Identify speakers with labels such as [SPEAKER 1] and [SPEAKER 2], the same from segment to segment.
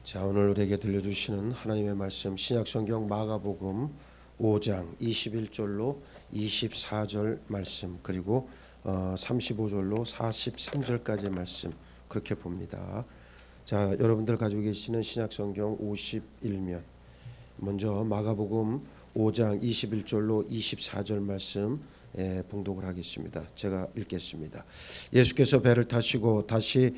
[SPEAKER 1] 자, 오늘 우리에게 들려주시는 하나님의 말씀 신약성경 마가복음 5장 21절로 24절 말씀 그리고 35절로 43절까지의 말씀 그렇게 봅니다. 자, 여러분들 가지고 계시는 신약성경 51면 먼저 마가복음 5장 21절로 24절 말씀 봉독을 하겠습니다. 제가 읽겠습니다. 예수께서 배를 타시고 다시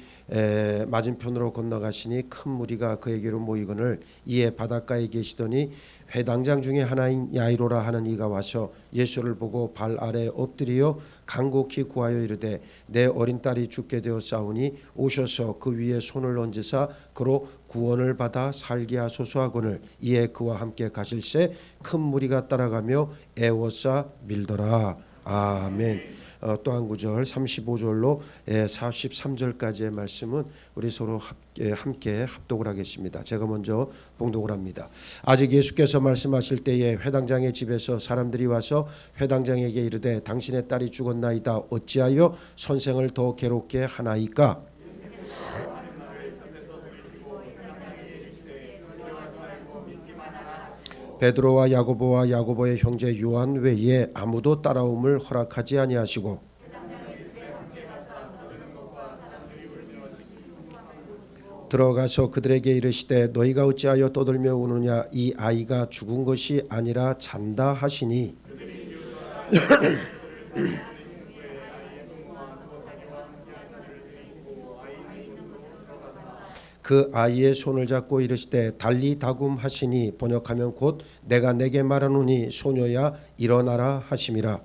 [SPEAKER 1] 맞은편으로 건너가시니 큰 무리가 그에게로 모이거늘 이에 바닷가에 계시더니 회당장 중에 하나인 야이로라 하는 이가 와서 예수를 보고 발 아래 엎드려 간곡히 구하여 이르되 내 어린 딸이 죽게 되었사오니 오셔서 그 위에 손을 얹으사 그로 구원을 받아 살게 하소서 하거늘 이에 그와 함께 가실새 큰 무리가 따라가며 애워싸 밀더라. 아멘. 또 한 구절 35절로 43절까지의 말씀은 우리 서로 함께 합독을 하겠습니다. 제가 먼저 봉독을 합니다. 아직 예수께서 말씀하실 때에 회당장의 집에서 사람들이 와서 회당장에게 이르되 당신의 딸이 죽었나이다. 어찌하여 선생을 더 괴롭게 하나이까? 베드로와 야고보의 형제 요한 외에 아무도 따라옴을 허락하지 아니하시고 들어가서 그들에게 이르시되 너희가 어찌하여 떠들며 우느냐 이 아이가 죽은 것이 아니라 잔다 하시니 그 아이의 손을 잡고 이르시되 달리 다굼 하시니 번역하면 곧 내가 내게 말하노니 소녀야 일어나라 하심이라.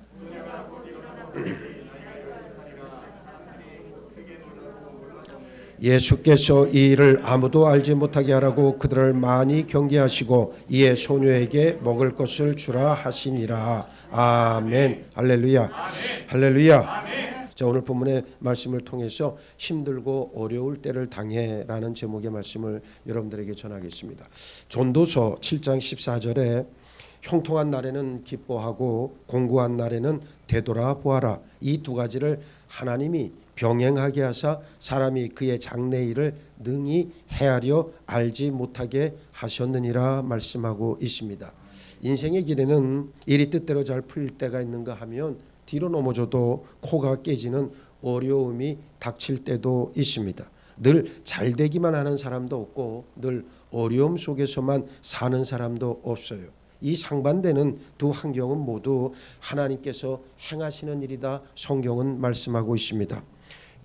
[SPEAKER 1] 예수께서 이 일을 아무도 알지 못하게 하라고 그들을 많이 경계하시고 이에 소녀에게 먹을 것을 주라 하시니라. 아멘. 할렐루야. 할렐루야. 자, 오늘 본문의 말씀을 통해서 힘들고 어려울 때를 당해라는 제목의 말씀을 여러분들에게 전하겠습니다. 전도서 7장 14절에 형통한 날에는 기뻐하고 공고한 날에는 되돌아보아라. 이 두 가지를 하나님이 병행하게 하사 사람이 그의 장래일을 능히 헤아려 알지 못하게 하셨느니라 말씀하고 있습니다. 인생의 길에는 일이 뜻대로 잘 풀릴 때가 있는가 하면 뒤로 넘어져도 코가 깨지는 어려움이 닥칠 때도 있습니다. 늘 잘되기만 하는 사람도 없고 늘 어려움 속에서만 사는 사람도 없어요. 이 상반되는 두 환경은 모두 하나님께서 행하시는 일이다 성경은 말씀하고 있습니다.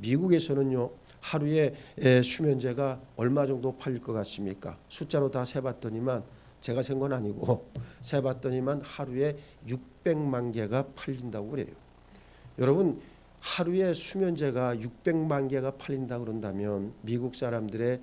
[SPEAKER 1] 미국에서는요 하루에 수면제가 얼마 정도 팔릴 것 같습니까? 숫자로 다 세봤더니만 제가 센 건 아니고 세봤더니만 하루에 600만 개가 팔린다고 그래요. 여러분 하루에 수면제가 600만 개가 팔린다고 그런다면 미국 사람들의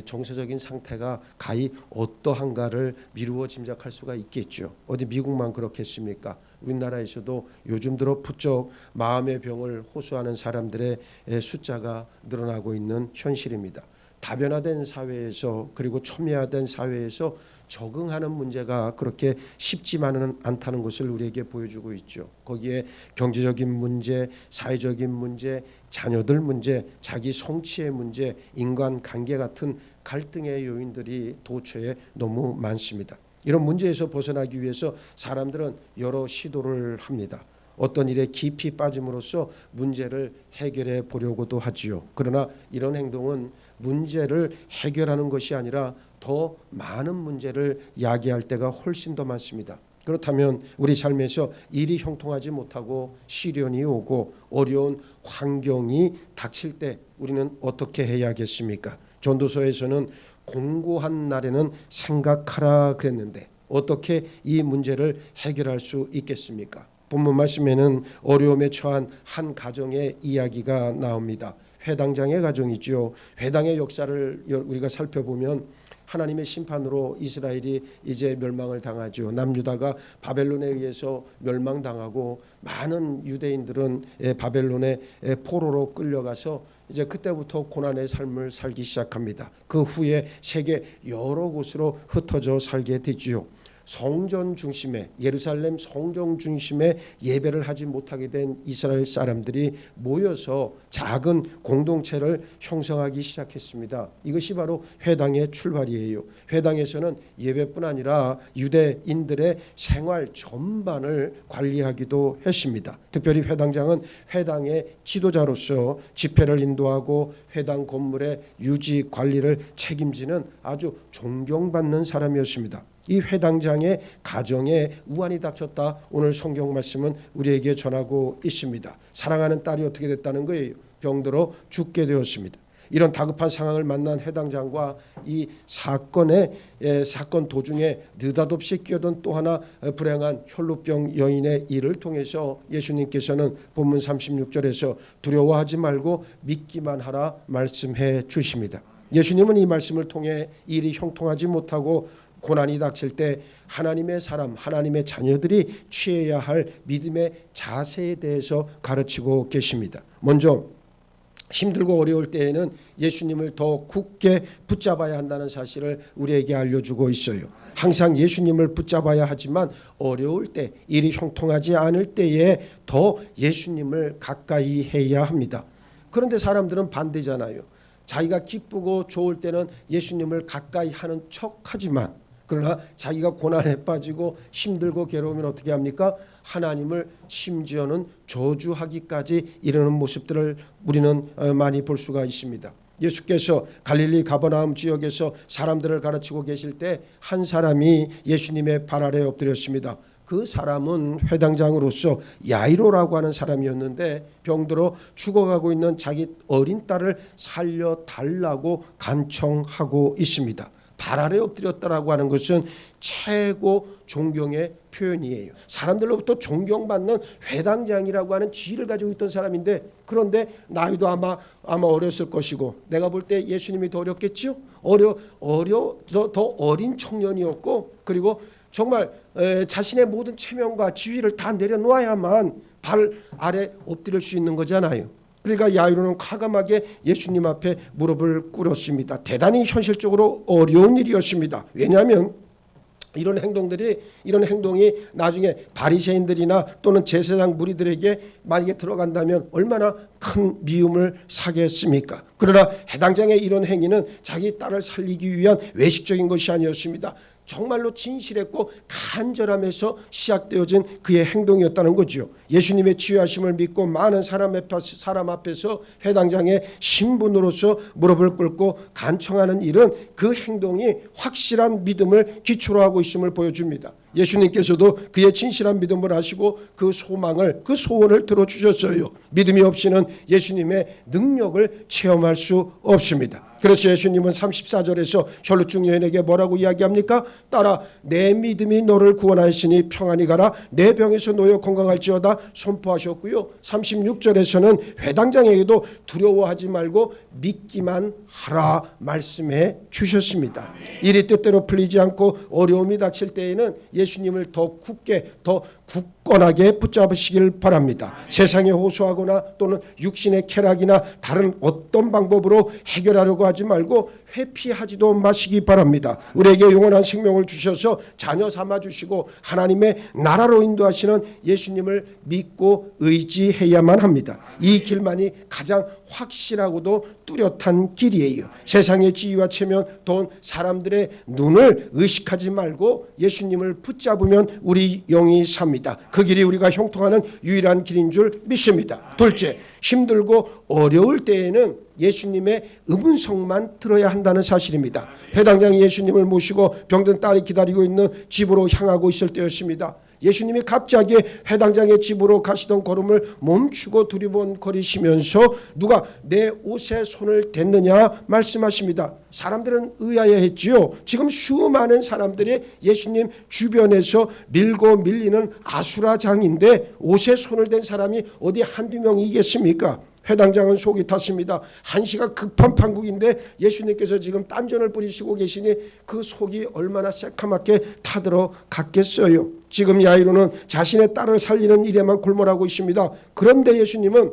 [SPEAKER 1] 정서적인 상태가 가히 어떠한가를 미루어 짐작할 수가 있겠죠. 어디 미국만 그렇겠습니까? 우리나라에서도 요즘 들어 부쩍 마음의 병을 호소하는 사람들의 숫자가 늘어나고 있는 현실입니다. 다변화된 사회에서 그리고 첨예화된 사회에서 적응하는 문제가 그렇게 쉽지만은 않다는 것을 우리에게 보여주고 있죠. 거기에 경제적인 문제, 사회적인 문제, 자녀들 문제, 자기 성취의 문제, 인간관계 같은 갈등의 요인들이 도처에 너무 많습니다. 이런 문제에서 벗어나기 위해서 사람들은 여러 시도를 합니다. 어떤 일에 깊이 빠짐으로써 문제를 해결해 보려고도 하지요. 그러나 이런 행동은 문제를 해결하는 것이 아니라 더 많은 문제를 야기할 때가 훨씬 더 많습니다. 그렇다면 우리 삶에서 일이 형통하지 못하고 시련이 오고 어려운 환경이 닥칠 때 우리는 어떻게 해야겠습니까? 전도서에서는 공고한 날에는 생각하라 그랬는데 어떻게 이 문제를 해결할 수 있겠습니까? 본문 말씀에는 어려움에 처한 한 가정의 이야기가 나옵니다. 회당장의 가정이죠. 회당의 역사를 우리가 살펴보면 하나님의 심판으로 이스라엘이 이제 멸망을 당하죠. 남유다가 바벨론에 의해서 멸망당하고 많은 유대인들은 바벨론의 포로로 끌려가서 이제 그때부터 고난의 삶을 살기 시작합니다. 그 후에 세계 여러 곳으로 흩어져 살게 되지요. 성전 중심에, 예루살렘 성전 중심에 예배를 하지 못하게 된 이스라엘 사람들이 모여서 작은 공동체를 형성하기 시작했습니다. 이것이 바로 회당의 출발이에요. 회당에서는 예배뿐 아니라 유대인들의 생활 전반을 관리하기도 했습니다. 특별히 회당장은 회당의 지도자로서 집회를 인도하고 회당 건물의 유지 관리를 책임지는 아주 존경받는 사람이었습니다. 이 회당장의 가정에 우환이 닥쳤다. 오늘 성경 말씀은 우리에게 전하고 있습니다. 사랑하는 딸이 어떻게 됐다는 거예요? 병들어 죽게 되었습니다. 이런 다급한 상황을 만난 회당장과 이 사건 도중에 느닷없이 끼어든 또 하나 불행한 혈루병 여인의 일을 통해서 예수님께서는 본문 36절에서 두려워하지 말고 믿기만 하라 말씀해 주십니다. 예수님은 이 말씀을 통해 일이 형통하지 못하고 고난이 닥칠 때 하나님의 사람, 하나님의 자녀들이 취해야 할 믿음의 자세에 대해서 가르치고 계십니다. 먼저 힘들고 어려울 때에는 예수님을 더 굳게 붙잡아야 한다는 사실을 우리에게 알려주고 있어요. 항상 예수님을 붙잡아야 하지만 어려울 때, 일이 형통하지 않을 때에 더 예수님을 가까이 해야 합니다. 그런데 사람들은 반대잖아요. 자기가 기쁘고 좋을 때는 예수님을 가까이 하는 척하지만 그러나 자기가 고난에 빠지고 힘들고 괴로우면 어떻게 합니까? 하나님을 심지어는 저주하기까지 이르는 모습들을 우리는 많이 볼 수가 있습니다. 예수께서 갈릴리 가버나움 지역에서 사람들을 가르치고 계실 때 한 사람이 예수님의 발 아래 엎드렸습니다. 그 사람은 회당장으로서 야이로라고 하는 사람이었는데 병들어 죽어가고 있는 자기 어린 딸을 살려달라고 간청하고 있습니다. 발 아래 엎드렸다라고 하는 것은 최고 존경의 표현이에요. 사람들로부터 존경받는 회당장이라고 하는 지위를 가지고 있던 사람인데 그런데 나이도 아마 어렸을 것이고 내가 볼 때 예수님이 더 어렸겠죠. 더 어린 청년이었고 그리고 정말 자신의 모든 체면과 지위를 다 내려놓아야만 발 아래 엎드릴 수 있는 거잖아요. 그러니까 야이로는 과감하게 예수님 앞에 무릎을 꿇었습니다. 대단히 현실적으로 어려운 일이었습니다. 왜냐하면 이런 행동이 나중에 바리새인들이나 또는 제사장 무리들에게 만약에 들어간다면 얼마나 큰 미움을 사겠습니까? 그러나 해당장의 이런 행위는 자기 딸을 살리기 위한 외식적인 것이 아니었습니다. 정말로 진실했고 간절함에서 시작되어진 그의 행동이었다는 거죠. 예수님의 치유하심을 믿고 많은 사람 앞에서 회당장의 신분으로서 무릎을 꿇고 간청하는 일은 그 행동이 확실한 믿음을 기초로 하고 있음을 보여줍니다. 예수님께서도 그의 진실한 믿음을 아시고 그 소원을 들어주셨어요. 믿음이 없이는 예수님의 능력을 체험할 수 없습니다. 그래서 예수님은 34절에서 혈루증 여인에게 뭐라고 이야기합니까? 딸아, 내 믿음이 너를 구원하였으니 평안히 가라. 내 병에서 놓여 건강할지어다 선포하셨고요. 36절에서는 회당장에게도 두려워하지 말고 믿기만 하라 말씀해 주셨습니다. 일이 뜻대로 풀리지 않고 어려움이 닥칠 때에는 예수님을 더 굳건하게 붙잡으시길 바랍니다. 세상에 호소하거나 또는 육신의 쾌락이나 다른 어떤 방법으로 해결하려고 하지 말고 회피하지도 마시기 바랍니다. 우리에게 영원한 생명을 주셔서 자녀 삼아 주시고 하나님의 나라로 인도하시는 예수님을 믿고 의지해야만 합니다. 이 길만이 가장 확실하고도 뚜렷한 길이에요. 세상의 지위와 체면, 돈, 사람들의 눈을 의식하지 말고 예수님을 붙잡으면 우리 영이 삽니다. 그 길이 우리가 형통하는 유일한 길인 줄 믿습니다. 둘째, 힘들고 어려울 때에는 예수님의 음성만 들어야 한다는 사실입니다. 회당장이 예수님을 모시고 병든 딸이 기다리고 있는 집으로 향하고 있을 때였습니다. 예수님이 갑자기 회당장의 집으로 가시던 걸음을 멈추고 두리번거리시면서 누가 내 옷에 손을 댔느냐 말씀하십니다. 사람들은 의아해했지요. 지금 수많은 사람들이 예수님 주변에서 밀고 밀리는 아수라장인데 옷에 손을 댄 사람이 어디 한두 명이겠습니까? 회당장은 속이 탔습니다. 한시가 급한 판국인데 예수님께서 지금 딴전을 부리시고 계시니 그 속이 얼마나 새카맣게 타들어갔겠어요. 지금 야이로는 자신의 딸을 살리는 일에만 골몰하고 있습니다. 그런데 예수님은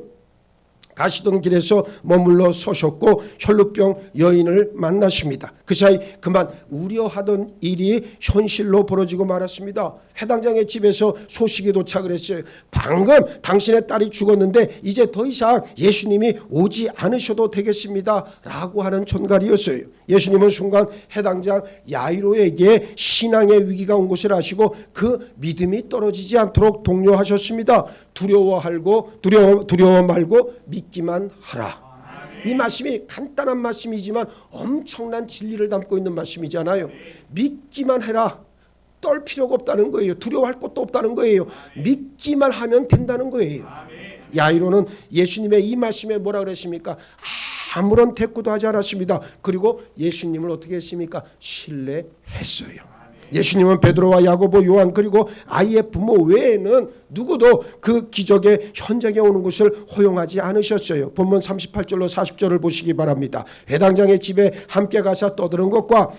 [SPEAKER 1] 가시던 길에서 머물러 서셨고 혈루병 여인을 만나십니다. 그 사이 그만 우려하던 일이 현실로 벌어지고 말았습니다. 회당장의 집에서 소식이 도착을 했어요. 방금 당신의 딸이 죽었는데 이제 더 이상 예수님이 오지 않으셔도 되겠습니다 라고 하는 전갈이었어요. 예수님은 순간 해당장 야이로에게 신앙의 위기가 온 것을 아시고 그 믿음이 떨어지지 않도록 독려하셨습니다. 두려워 말고 믿기만 하라. 이 말씀이 간단한 말씀이지만 엄청난 진리를 담고 있는 말씀이잖아요. 믿기만 해라. 떨 필요가 없다는 거예요. 두려워할 것도 없다는 거예요. 믿기만 하면 된다는 거예요. 야이로는 예수님의 이 말씀에 뭐라 그랬습니까? 아무런 대꾸도 하지 않았습니다. 그리고 예수님을 어떻게 했습니까? 신뢰했어요. 예수님은 베드로와 야고보, 요한 그리고 아이의 부모 외에는 누구도 그 기적의 현장에 오는 것을 허용하지 않으셨어요. 본문 38절로 40절을 보시기 바랍니다. 회당장의 집에 함께 가서 떠드는 것과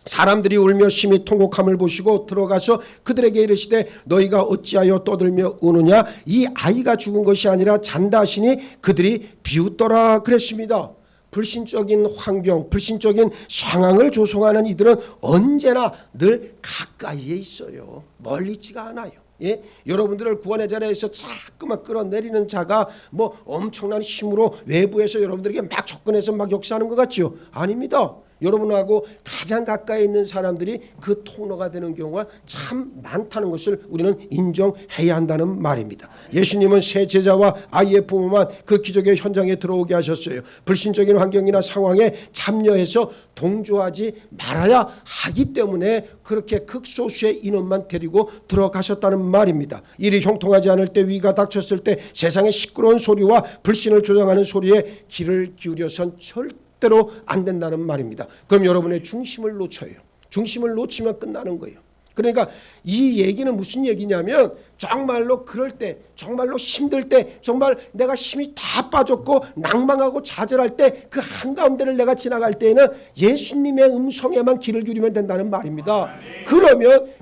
[SPEAKER 1] 사람들이 울며 심히 통곡함을 보시고 들어가서 그들에게 이르시되 너희가 어찌하여 떠들며 우느냐? 이 아이가 죽은 것이 아니라 잔다 하시니 그들이 비웃더라 그랬습니다. 불신적인 환경, 불신적인 상황을 조성하는 이들은 언제나 늘 가까이에 있어요. 멀리 있지가 않아요. 예? 여러분들을 구원의 자리에서 자꾸만 끌어내리는 자가 뭐 엄청난 힘으로 외부에서 여러분들에게 막 접근해서 막 역사하는 것 같죠? 아닙니다. 여러분하고 가장 가까이 있는 사람들이 그 통로가 되는 경우가 참 많다는 것을 우리는 인정해야 한다는 말입니다. 예수님은 세 제자와 아이의 부모만 그 기적의 현장에 들어오게 하셨어요. 불신적인 환경이나 상황에 참여해서 동조하지 말아야 하기 때문에 그렇게 극소수의 인원만 데리고 들어가셨다는 말입니다. 일이 형통하지 않을 때, 위기가 닥쳤을 때 세상의 시끄러운 소리와 불신을 조장하는 소리에 귀를 기울여선 절대로 안 된다는 말입니다. 그럼 여러분의 중심을 놓쳐요. 중심을 놓치면 끝나는 거예요. 그러니까 이 얘기는 무슨 얘기냐면 정말로 그럴 때, 정말로 힘들 때, 정말 내가 힘이 다 빠졌고 낭망하고 좌절할 때 그 한가운데를 내가 지나갈 때에는 예수님의 음성에만 귀를 기울이면 된다는 말입니다.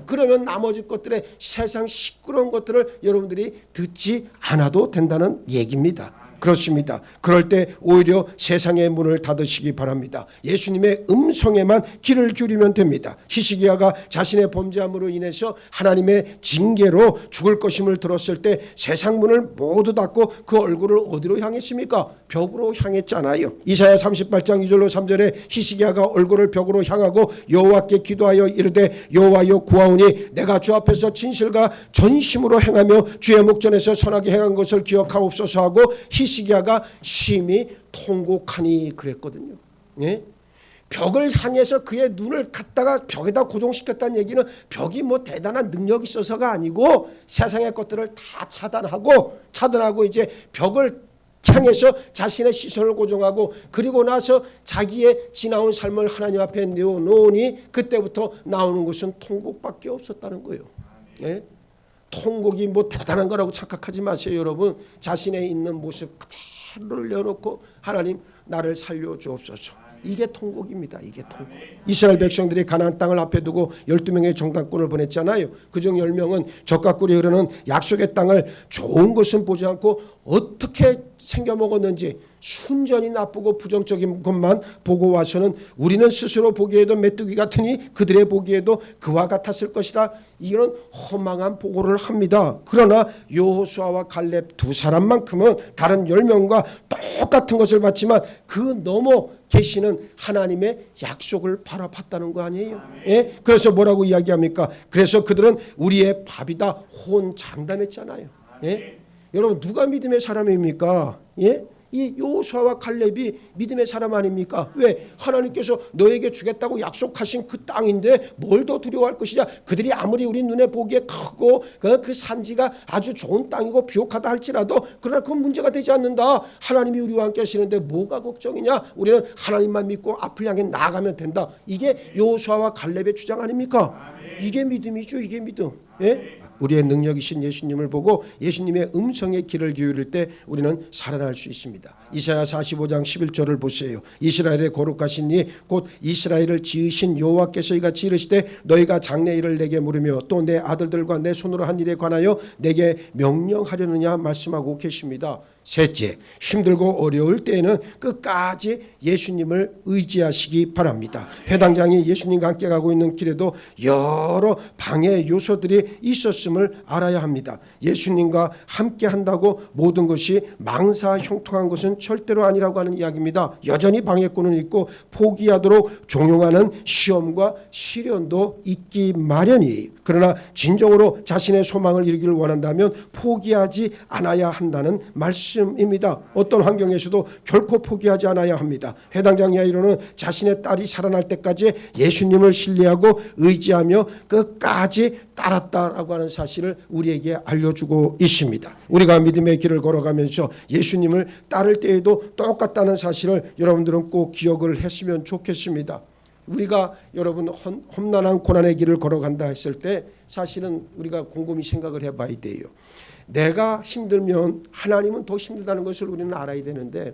[SPEAKER 1] 그러면 나머지 것들의 세상 시끄러운 것들을 여러분들이 듣지 않아도 된다는 얘기입니다. 그렇습니다. 그럴 때 오히려 세상의 문을 닫으시기 바랍니다. 예수님의 음성에만 귀를 기울이면 됩니다. 히스기야가 자신의 범죄함으로 인해서 하나님의 징계로 죽을 것임을 들었을 때 세상 문을 모두 닫고 그 얼굴을 어디로 향했습니까? 벽으로 향했잖아요. 이사야 38장 2절로 3절에 히스기야가 얼굴을 벽으로 향하고 여호와께 기도하여 이르되 여호와여 구하오니 내가 주 앞에서 진실과 전심으로 행하며 주의 목전에서 선하게 행한 것을 기억하옵소서 하고 히스기야가 심히 통곡하니 그랬거든요. 예? 벽을 향해서 그의 눈을 갖다가 벽에다 고정시켰다는 얘기는 벽이 뭐 대단한 능력이 있어서가 아니고 세상의 것들을 다 차단하고 이제 벽을 향해서 자신의 시선을 고정하고 그리고 나서 자기의 지나온 삶을 하나님 앞에 내어놓으니 그때부터 나오는 것은 통곡밖에 없었다는 거예요. 예? 통곡이 뭐 대단한 거라고 착각하지 마세요. 여러분 자신의 있는 모습 그대로를 내어놓고 하나님 나를 살려주옵소서. 이게 통곡입니다. 이게 통곡. 이스라엘 백성들이 가나안 땅을 앞에 두고 12명의 정탐꾼을 보냈잖아요. 그중 10명은 적과 꿀이 흐르는 약속의 땅을 좋은 것은 보지 않고 어떻게 생겨먹었는지 순전히 나쁘고 부정적인 것만 보고 와서는 우리는 스스로 보기에도 메뚜기 같으니 그들의 보기에도 그와 같았을 것이라 이런 허망한 보고를 합니다. 그러나 여호수아와 갈렙 두 사람만큼은 다른 10명과 똑같은 것을 봤지만 그 너머 계시는 하나님의 약속을 바라봤다는 거 아니에요? 예? 그래서 뭐라고 이야기합니까? 그래서 그들은 우리의 밥이다 호언장담했잖아요. 예? 여러분 누가 믿음의 사람입니까? 예? 이 여호수아와 칼렙이 믿음의 사람 아닙니까? 왜? 하나님께서 너에게 주겠다고 약속하신 그 땅인데 뭘 더 두려워할 것이냐? 그들이 아무리 우리 눈에 보기에 크고 그 산지가 아주 좋은 땅이고 비옥하다 할지라도 그러나 그건 문제가 되지 않는다. 하나님이 우리와 함께 하시는데 뭐가 걱정이냐? 우리는 하나님만 믿고 앞을 향해 나아가면 된다. 이게 여호수아와 칼렙의 주장 아닙니까? 이게 믿음이죠. 이게 믿음. 예? 우리의 능력이신 예수님을 보고 예수님의 음성에 귀를 기울일 때 우리는 살아날 수 있습니다. 이사야 45장 11절을 보세요. 이스라엘의 거룩하신 이 곧 이스라엘을 지으신 여호와께서 이같이 이르시되 너희가 장래일을 내게 물으며 또 내 아들들과 내 손으로 한 일에 관하여 내게 명령하려느냐 말씀하고 계십니다. 셋째, 힘들고 어려울 때에는 끝까지 예수님을 의지하시기 바랍니다. 회당장이 예수님과 함께 가고 있는 길에도 여러 방해 요소들이 있었음을 알아야 합니다. 예수님과 함께 한다고 모든 것이 망사형통한 것은 절대로 아니라고 하는 이야기입니다. 여전히 방해꾼은 있고 포기하도록 종용하는 시험과 시련도 있기 마련이에요. 그러나 진정으로 자신의 소망을 이루기를 원한다면 포기하지 않아야 한다는 말씀입니다. 어떤 환경에서도 결코 포기하지 않아야 합니다. 회당장 야이로는 자신의 딸이 살아날 때까지 예수님을 신뢰하고 의지하며 끝까지 따랐다라고 하는 사실을 우리에게 알려주고 있습니다. 우리가 믿음의 길을 걸어가면서 예수님을 따를 때에도 똑같다는 사실을 여러분들은 꼭 기억을 했으면 좋겠습니다. 우리가 여러분 험난한 고난의 길을 걸어간다 했을 때 사실은 우리가 곰곰이 생각을 해봐야 돼요. 내가 힘들면 하나님은 더 힘들다는 것을 우리는 알아야 되는데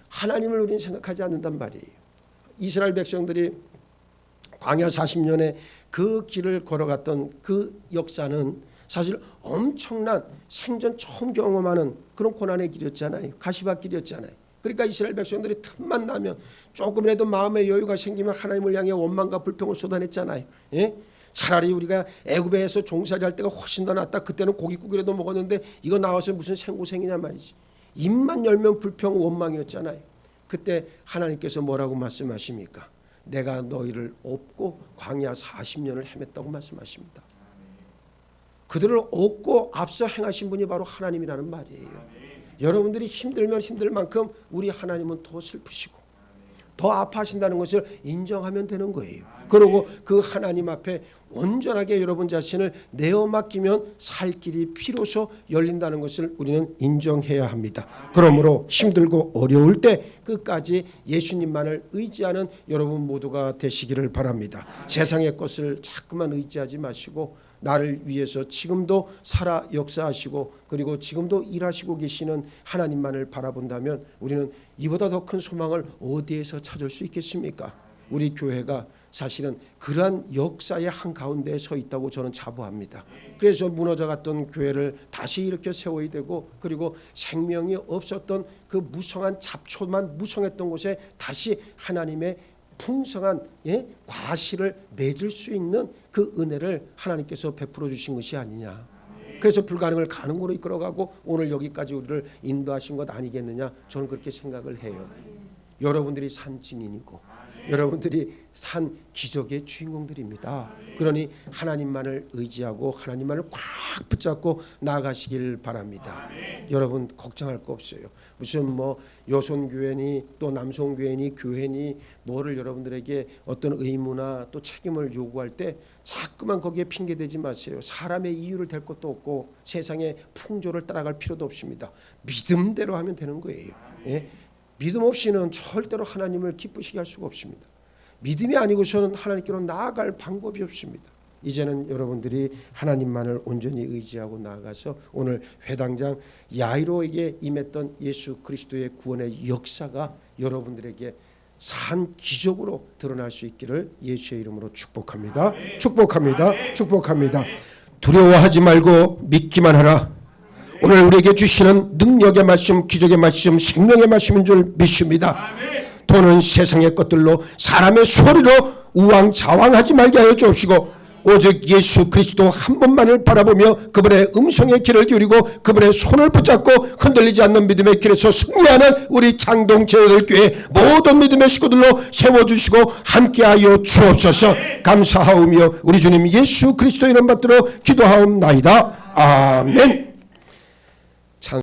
[SPEAKER 1] 하나님을 우리는 생각하지 않는단 말이에요. 이스라엘 백성들이 광야 40년에 그 길을 걸어갔던 그 역사는 사실 엄청난 생전 처음 경험하는 그런 고난의 길이었잖아요. 가시밭길이었잖아요. 그러니까 이스라엘 백성들이 틈만 나면 조금이라도 마음의 여유가 생기면 하나님을 향해 원망과 불평을 쏟아냈잖아요. 예? 차라리 우리가 애굽에서 종살이할 때가 훨씬 더 낫다. 그때는 고깃국이라도 먹었는데 이거 나와서 무슨 생고생이냐 말이지. 입만 열면 불평 원망이었잖아요. 그때 하나님께서 뭐라고 말씀하십니까? 내가 너희를 업고 광야 40년을 헤맸다고 말씀하십니다. 그들을 업고 앞서 행하신 분이 바로 하나님이라는 말이에요. 여러분들이 힘들면 힘들 만큼 우리 하나님은 더 슬프시고 더 아파하신다는 것을 인정하면 되는 거예요. 그리고 그 하나님 앞에 온전하게 여러분 자신을 내어 맡기면 살 길이 비로소 열린다는 것을 우리는 인정해야 합니다. 그러므로 힘들고 어려울 때 끝까지 예수님만을 의지하는 여러분 모두가 되시기를 바랍니다. 세상의 것을 자꾸만 의지하지 마시고 나를 위해서 지금도 살아 역사하시고 그리고 지금도 일하시고 계시는 하나님만을 바라본다면 우리는 이보다 더 큰 소망을 어디에서 찾을 수 있겠습니까? 우리 교회가 사실은 그러한 역사의 한가운데에 서 있다고 저는 자부합니다. 그래서 무너져갔던 교회를 다시 일으켜 세워야 되고 그리고 생명이 없었던 그 무성한 잡초만 무성했던 곳에 다시 하나님의 풍성한 과실을 맺을 수 있는 그 은혜를 하나님께서 베풀어 주신 것이 아니냐. 그래서 불가능을 가능으로 이끌어가고 오늘 여기까지 우리를 인도하신 것 아니겠느냐. 저는 그렇게 생각을 해요. 여러분들이 산 증인이고 여러분들이 산 기적의 주인공들입니다. 그러니 하나님만을 의지하고 하나님만을 꽉 붙잡고 나아가시길 바랍니다. 여러분 걱정할 거 없어요. 무슨 뭐 여손교회니 또 남손교회니 교회니 뭐를 여러분들에게 어떤 의무나 또 책임을 요구할 때 자꾸만 거기에 핑계대지 마세요. 사람의 이유를 댈 것도 없고 세상의 풍조를 따라갈 필요도 없습니다. 믿음대로 하면 되는 거예요. 예? 믿음 없이는 절대로 하나님을 기쁘시게 할 수가 없습니다. 믿음이 아니고서는 하나님께로 나아갈 방법이 없습니다. 이제는 여러분들이 하나님만을 온전히 의지하고 나아가서 오늘 회당장 야이로에게 임했던 예수 그리스도의 구원의 역사가 여러분들에게 산 기적으로 드러날 수 있기를 예수의 이름으로 축복합니다. 축복합니다. 축복합니다. 두려워하지 말고 믿기만 하라. 오늘 우리에게 주시는 능력의 말씀, 기적의 말씀, 생명의 말씀인 줄 믿습니다. 돈은 세상의 것들로 사람의 소리로 우왕좌왕하지 말게 하여 주옵시고 오직 예수 그리스도 한 분만을 바라보며 그분의 음성에 귀를 기울이고 그분의 손을 붙잡고 흔들리지 않는 믿음의 길에서 승리하는 우리 창동 제자들교회 모든 믿음의 식구들로 세워주시고 함께하여 주옵소서. 감사하오며 우리 주님 예수 그리스도 이름 받들어 기도하옵나이다. 아멘.